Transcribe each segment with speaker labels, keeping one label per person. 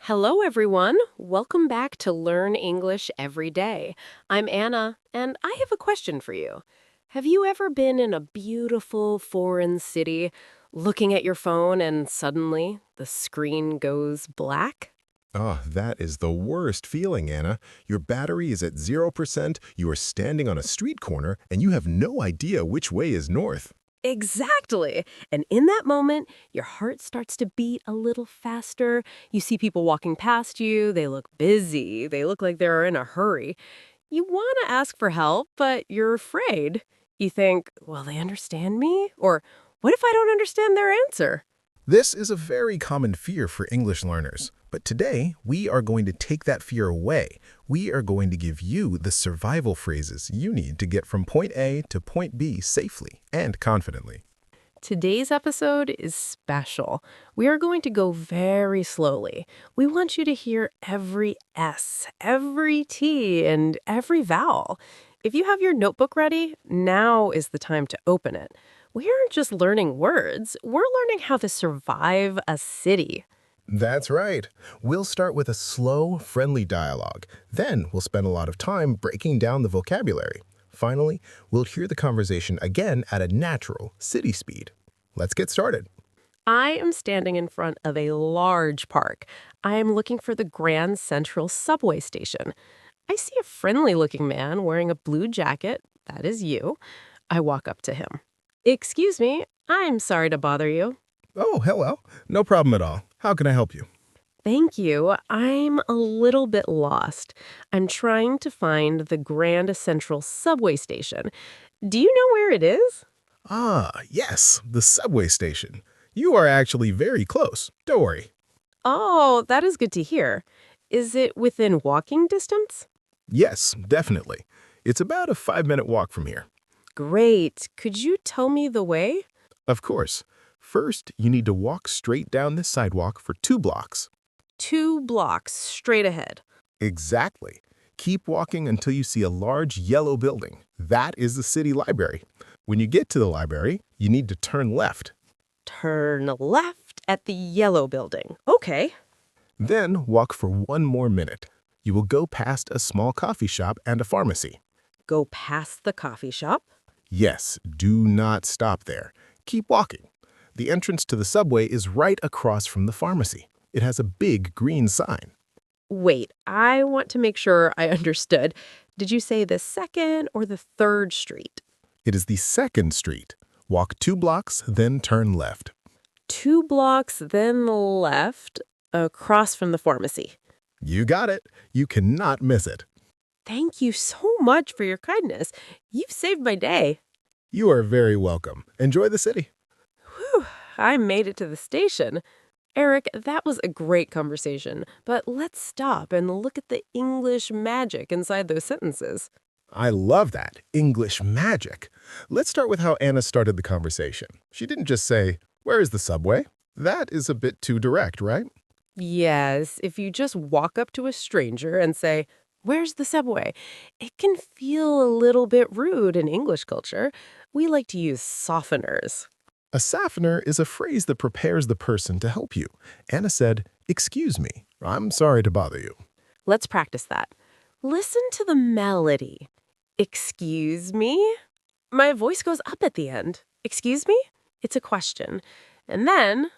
Speaker 1: Hello, everyone. Welcome back to Learn English Every Day. I'm Anna, and I have a question for you. Have you ever been in a beautiful foreign city, looking at your phone, and suddenly the screen goes black?
Speaker 2: Oh, that is the worst feeling, Anna. Your battery is at 0%, you are standing on a street corner, and you have no idea which way is north.
Speaker 1: Exactly. And in that moment, your heart starts to beat a little faster. You see people walking past you. They look busy. They look like they're in a hurry. You want to ask for help, but you're afraid. You think, will they understand me? Or what if I don't understand their answer?
Speaker 2: This is a very common fear for English learners. But today, we are going to take that fear away. We are going to give you the survival phrases you need to get from point A to point B safely and confidently.
Speaker 1: Today's episode is special. We are going to go very slowly. We want you to hear every S, every T, and every vowel. If you have your notebook ready, now is the time to open it. We aren't just learning words, we're learning how to survive a city.
Speaker 2: That's right. We'll start with a slow, friendly dialogue. Then we'll spend a lot of time breaking down the vocabulary. Finally, we'll hear the conversation again at a natural city speed. Let's get started.
Speaker 1: I am standing in front of a large park. I am looking for the Grand Central subway station. I see a friendly looking man wearing a blue jacket. That is you. I walk up to him. Excuse me, I'm sorry to bother you.
Speaker 2: Oh, hello. No problem at all. How can I help you?
Speaker 1: Thank you. I'm a little bit lost. I'm trying to find the Grand Central subway station. Do you know where it is?
Speaker 2: Ah, yes, the subway station. You are actually very close. Don't worry.
Speaker 1: Oh, that is good to hear. Is it within walking distance?
Speaker 2: Yes, definitely. It's about a 5-minute walk from here.
Speaker 1: Great. Could you tell me the way?
Speaker 2: Of course. First, you need to walk straight down this sidewalk for 2 blocks.
Speaker 1: 2 blocks straight ahead.
Speaker 2: Exactly. Keep walking until you see a large yellow building. That is the city library. When you get to the library, you need to turn left.
Speaker 1: Turn left at the yellow building. Okay.
Speaker 2: Then walk for 1 more minute. You will go past a small coffee shop and a pharmacy.
Speaker 1: Go past the coffee shop.
Speaker 2: Yes, do not stop there. Keep walking. The entrance to the subway is right across from the pharmacy. It has a big green sign.
Speaker 1: Wait, I want to make sure I understood. Did you say the second or the third street?
Speaker 2: It is the second street. Walk 2 blocks, then turn left.
Speaker 1: 2 blocks, then left, across from the pharmacy.
Speaker 2: You got it. You cannot miss it.
Speaker 1: Thank you so much for your kindness. You've saved my day.
Speaker 2: You are very welcome. Enjoy the city.
Speaker 1: Whew, I made it to the station. Eric, that was a great conversation, but let's stop and look at the English magic inside those sentences.
Speaker 2: I love that. English magic. Let's start with how Anna started the conversation. She didn't just say, "Where is the subway?" That is a bit too direct, right?
Speaker 1: Yes, if you just walk up to a stranger and say, "Where's the subway?" It can feel a little bit rude in English culture. We like to use softeners.
Speaker 2: A softener is a phrase that prepares the person to help you. Anna said, "Excuse me. I'm sorry to bother you."
Speaker 1: Let's practice that. Listen to the melody. Excuse me? My voice goes up at the end. Excuse me? It's a question. And then,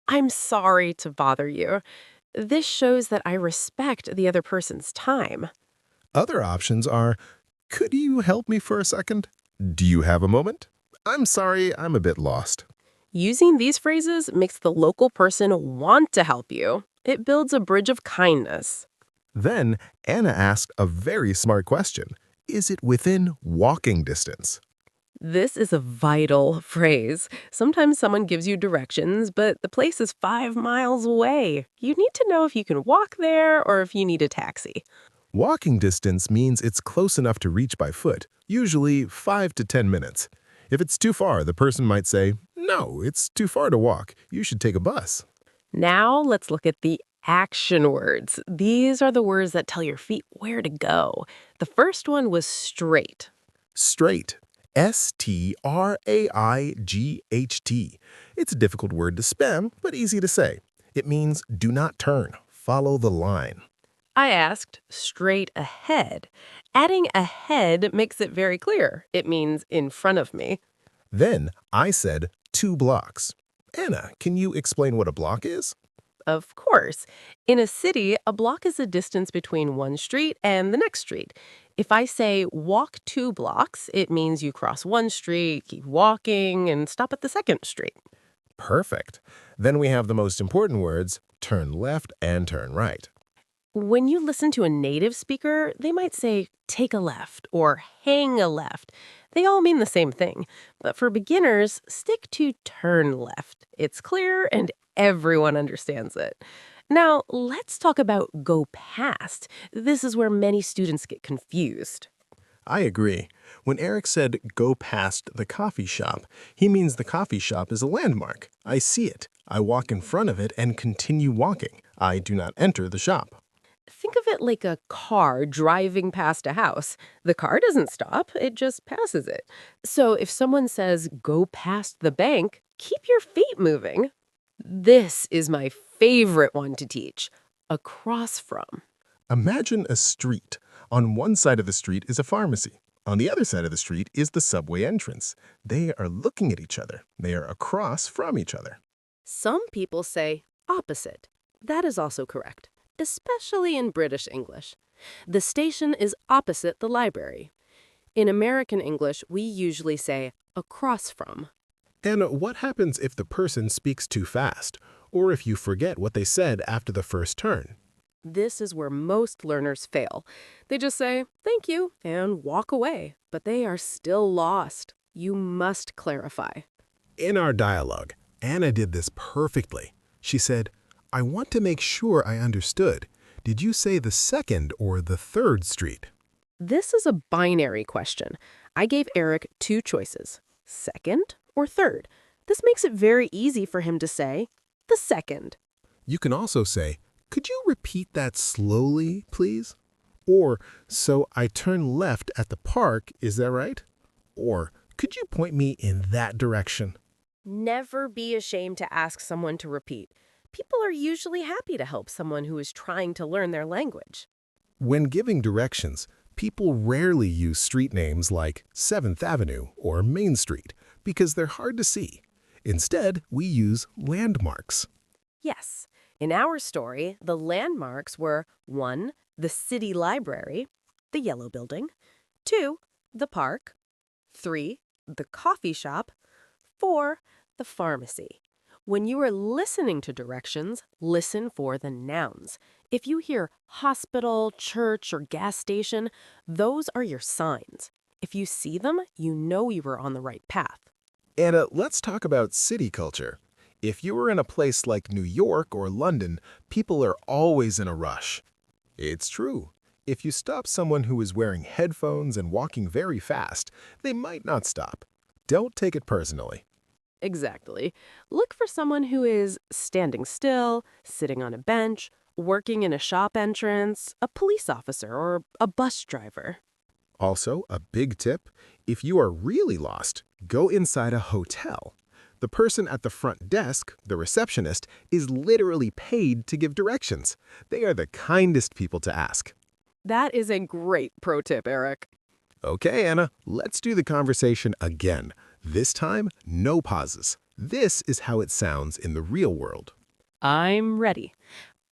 Speaker 1: I'm sorry to bother you. This shows that I respect the other person's time.
Speaker 2: Other options are, "Could you help me for a second? Do you have a moment? I'm sorry, I'm a bit lost."
Speaker 1: Using these phrases makes the local person want to help you. It builds a bridge of kindness.
Speaker 2: Then Anna asked a very smart question. Is it within walking distance?
Speaker 1: This is a vital phrase. Sometimes someone gives you directions, but the place is 5 miles away. You need to know if you can walk there or if you need a taxi.
Speaker 2: Walking distance means it's close enough to reach by foot, usually 5 to 10 minutes. If it's too far, the person might say, "No, it's too far to walk. You should take a bus."
Speaker 1: Now let's look at the action words. These are the words that tell your feet where to go. The first one was straight.
Speaker 2: Straight. Straight. It's a difficult word to spell, but easy to say. It means do not turn. follow the line.
Speaker 1: I asked straight ahead. Adding ahead makes it very clear. It means in front of me.
Speaker 2: Then I said 2 blocks. Anna, can you explain what a block is?
Speaker 1: Of course. In a city, a block is a distance between one street and the next street. If I say walk 2 blocks, it means you cross one street, keep walking, and stop at the second street.
Speaker 2: Perfect. Then we have the most important words, turn left and turn right.
Speaker 1: When you listen to a native speaker, they might say take a left or hang a left. They all mean the same thing. But for beginners, stick to turn left. It's clear and everyone understands it. Now, let's talk about go past. This is where many students get confused.
Speaker 3: I agree. When Eric said go past the coffee shop, he means the coffee shop is a landmark. I see it. I walk in front of it and continue walking. I do not enter the shop.
Speaker 1: Think of it like a car driving past a house. The car doesn't stop, it just passes it. So if someone says go past the bank, keep your feet moving. This is my favorite one to teach. Across from.
Speaker 3: Imagine a street. On one side of the street is a pharmacy. On the other side of the street is the subway entrance. They are looking at each other. They are across from each other.
Speaker 1: Some people say opposite. That is also correct, especially in British English. The station is opposite the library. In American English, we usually say across from.
Speaker 3: And what happens if the person speaks too fast, or if you forget what they said after the first turn?
Speaker 1: This is where most learners fail. They just say, thank you, and walk away. But they are still lost. You must clarify.
Speaker 3: In our dialogue, Anna did this perfectly. She said, I want to make sure I understood. Did you say the second or the third street?
Speaker 1: This is a binary question. I gave Eric 2 choices, second or third. This makes it very easy for him to say, the second.
Speaker 3: You can also say, could you repeat that slowly, please? Or, so I turn left at the park, is that right? Or, could you point me in that direction?
Speaker 1: Never be ashamed to ask someone to repeat. People are usually happy to help someone who is trying to learn their language.
Speaker 3: When giving directions, people rarely use street names like 7th Avenue or Main Street because they're hard to see. Instead, we use landmarks.
Speaker 1: Yes. In our story, the landmarks were 1, the city library, the yellow building, 2, the park, 3, the coffee shop, 4, the pharmacy. When you are listening to directions, listen for the nouns. If you hear hospital, church, or gas station, those are your signs. If you see them, you know you are on the right path.
Speaker 3: Anna, let's talk about city culture. If you were in a place like New York or London, people are always in a rush. It's true. If you stop someone who is wearing headphones and walking very fast, they might not stop. Don't take it personally.
Speaker 1: Exactly. Look for someone who is standing still, sitting on a bench, working in a shop entrance, a police officer, or a bus driver.
Speaker 3: Also, a big tip, if you are really lost, go inside a hotel. The person at the front desk, the receptionist, is literally paid to give directions. They are the kindest people to ask.
Speaker 1: That is a great pro tip, Eric.
Speaker 3: Okay, Anna, let's do the conversation again. This time, no pauses. This is how it sounds in the real world.
Speaker 1: I'm ready.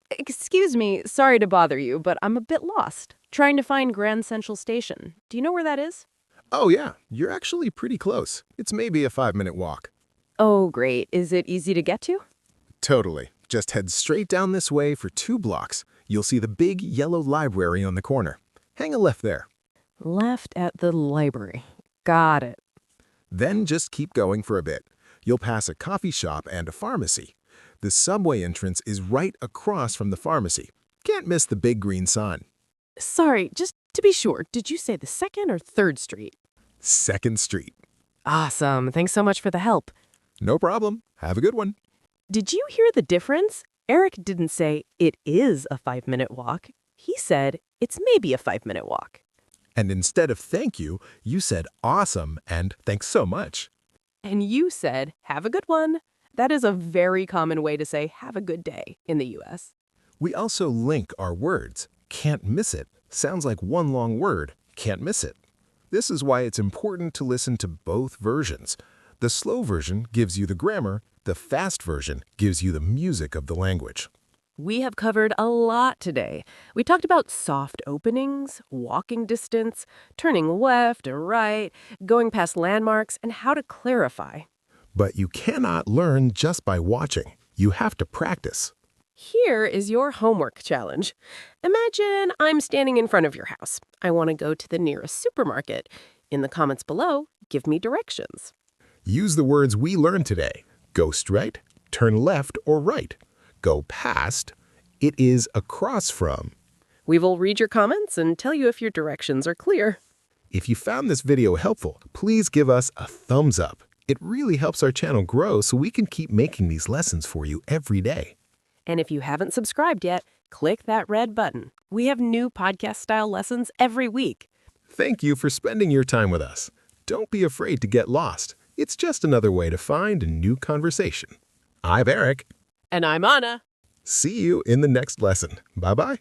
Speaker 1: Excuse me, sorry to bother you, but I'm a bit lost. Trying to find Grand Central Station. Do you know where that is?
Speaker 3: Oh yeah, you're actually pretty close. It's maybe a 5-minute walk.
Speaker 1: Oh, great. Is it easy to get to?
Speaker 3: Totally. Just head straight down this way for 2 blocks. You'll see the big yellow library on the corner. Hang a left there.
Speaker 1: Left at the library. Got it.
Speaker 3: Then just keep going for a bit. You'll pass a coffee shop and a pharmacy. The subway entrance is right across from the pharmacy. Can't miss the big green sign.
Speaker 1: Sorry, just to be sure, did you say the 2nd or 3rd Street?
Speaker 3: 2nd Street.
Speaker 1: Awesome. Thanks so much for the help.
Speaker 3: No problem. Have a good one.
Speaker 1: Did you hear the difference? Eric didn't say it is a 5-minute walk. He said it's maybe a 5-minute walk.
Speaker 3: And instead of thank you, you said awesome and thanks so much.
Speaker 1: And you said have a good one. That is a very common way to say have a good day in the U.S.
Speaker 3: We also link our words. Can't miss it sounds like one long word. Can't miss it. This is why it's important to listen to both versions. The slow version gives you the grammar. The fast version gives you the music of the language.
Speaker 1: We have covered a lot today. We talked about soft openings, walking distance, turning left or right, going past landmarks, and how to clarify.
Speaker 3: But you cannot learn just by watching. You have to practice.
Speaker 1: Here is your homework challenge. Imagine I'm standing in front of your house. I want to go to the nearest supermarket. In the comments below, give me directions.
Speaker 3: Use the words we learned today. Go straight, turn left or right. Go past, it is across from.
Speaker 1: We will read your comments and tell you if your directions are clear.
Speaker 3: If you found this video helpful, please give us a thumbs up. It really helps our channel grow so we can keep making these lessons for you every day.
Speaker 1: And if you haven't subscribed yet, click that red button. We have new podcast-style lessons every week.
Speaker 3: Thank you for spending your time with us. Don't be afraid to get lost. It's just another way to find a new conversation. I'm Eric.
Speaker 1: And I'm Anna.
Speaker 3: See you in the next lesson. Bye-bye.